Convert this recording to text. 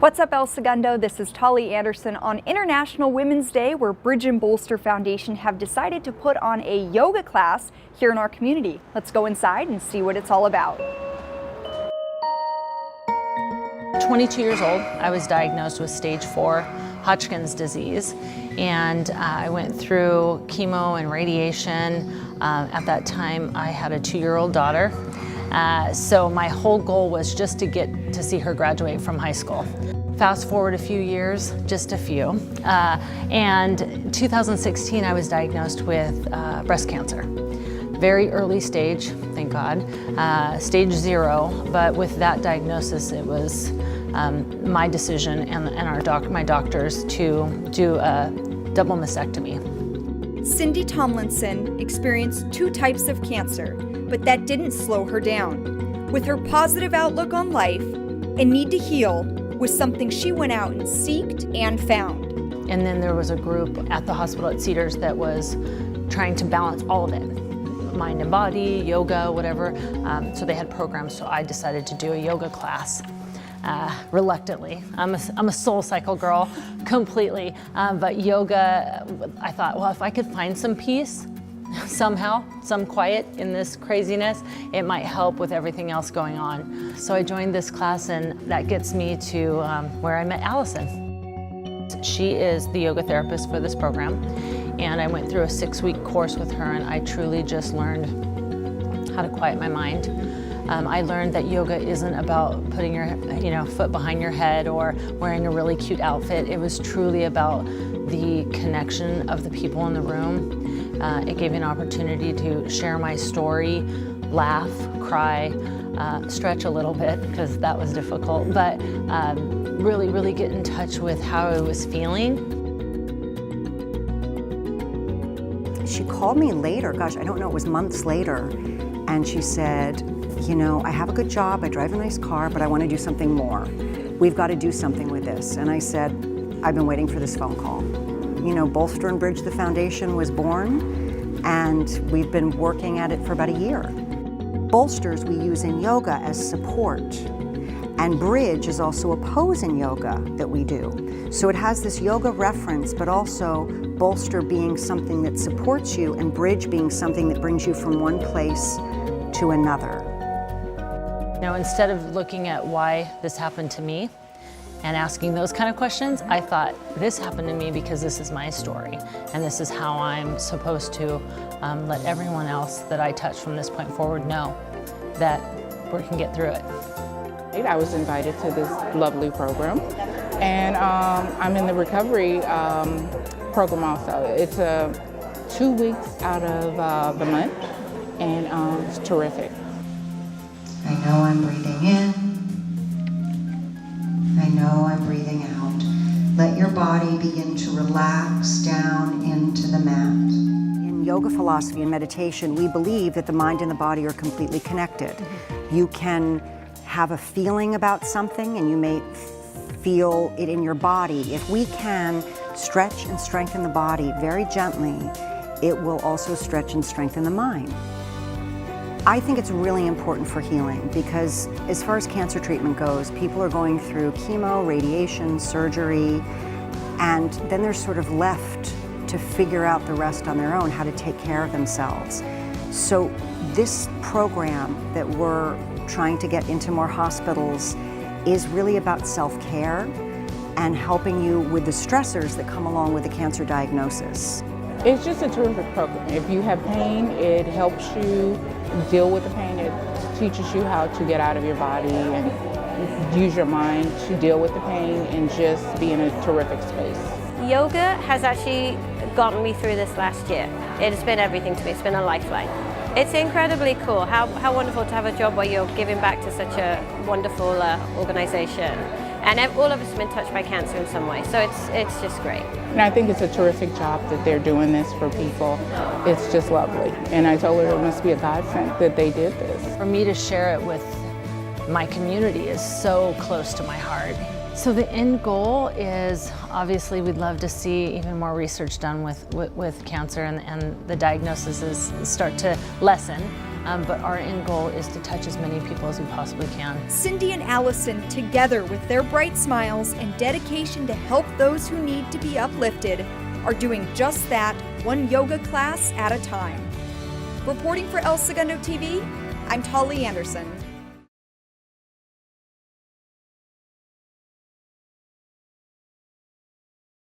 What's up, El Segundo? This is Tauli Anderson on International Women's Day, where Bridge and Bolster Foundation have decided to put on a yoga class here in our community. Let's go inside and see what it's all about. 22 years old, I was diagnosed with stage 4 Hodgkin's disease, and I went through chemo and radiation. At that time, I had a 2-year-old daughter. So my whole goal was just to get to see her graduate from high school. Fast forward a few years, just a few, and 2016 I was diagnosed with breast cancer. Very early stage, thank God, stage 0, but with that diagnosis it was my decision and my doctors to do a double mastectomy. Cyndi Tomlinson experienced 2 types of cancer, but that didn't slow her down. With her positive outlook on life and need to heal was something she went out and sought and found. And then there was a group at the hospital at Cedars that was trying to balance all of it. Mind and body, yoga, whatever. So they had programs, so I decided to do a yoga class. Reluctantly. I'm a soul cycle girl, completely. But yoga, I thought, well, if I could find some peace, somehow, some quiet in this craziness, it might help with everything else going on. So I joined this class, and that gets me to where I met Alison. She is the yoga therapist for this program, and I went through a 6-week course with her, and I truly just learned how to quiet my mind. I learned that yoga isn't about putting your foot behind your head or wearing a really cute outfit. It was truly about the connection of the people in the room. It gave me an opportunity to share my story, laugh, cry, stretch a little bit because that was difficult, but really get in touch with how I was feeling. She called me later, gosh, I don't know, it was months later, and she said, you know, I have a good job, I drive a nice car, but I want to do something more. We've got to do something with this. And I said, I've been waiting for this phone call. You know, Bolster and Bridge, the foundation, was born, and we've been working at it for about a year. Bolsters we use in yoga as support, and Bridge is also a pose in yoga that we do. So it has this yoga reference, but also Bolster being something that supports you, and Bridge being something that brings you from one place to another. Now, instead of looking at why this happened to me and asking those kind of questions, I thought, this happened to me because this is my story, and this is how I'm supposed to let everyone else that I touch from this point forward know that we can get through it. I was invited to this lovely program, and I'm in the recovery program also. It's 2 weeks out of the month, and it's terrific. I know I'm breathing in. I know I'm breathing out. Let your body begin to relax down into the mat. In yoga philosophy and meditation, we believe that the mind and the body are completely connected. You can have a feeling about something, and you may feel it in your body. If we can stretch and strengthen the body very gently, it will also stretch and strengthen the mind. I think it's really important for healing because as far as cancer treatment goes, people are going through chemo, radiation, surgery, and then they're sort of left to figure out the rest on their own, how to take care of themselves. So this program that we're trying to get into more hospitals is really about self-care and helping you with the stressors that come along with a cancer diagnosis. It's just a terrific program. If you have pain, it helps you deal with the pain. It teaches you how to get out of your body and use your mind to deal with the pain and just be in a terrific space. Yoga has actually gotten me through this last year. It has been everything to me. It's been a lifeline. It's incredibly cool. How wonderful to have a job where you're giving back to such a wonderful organization. And all of us have been touched by cancer in some way, so it's just great. And I think it's a terrific job that they're doing this for people. It's just lovely. And I told her it must be a godsend that they did this. For me to share it with my community is so close to my heart. So the end goal is, obviously we'd love to see even more research done with cancer and the diagnoses start to lessen. but our end goal is to touch as many people as we possibly can. Cyndi and Alison, together with their bright smiles and dedication to help those who need to be uplifted, are doing just that, one yoga class at a time. Reporting for El Segundo TV, I'm Tauli Anderson.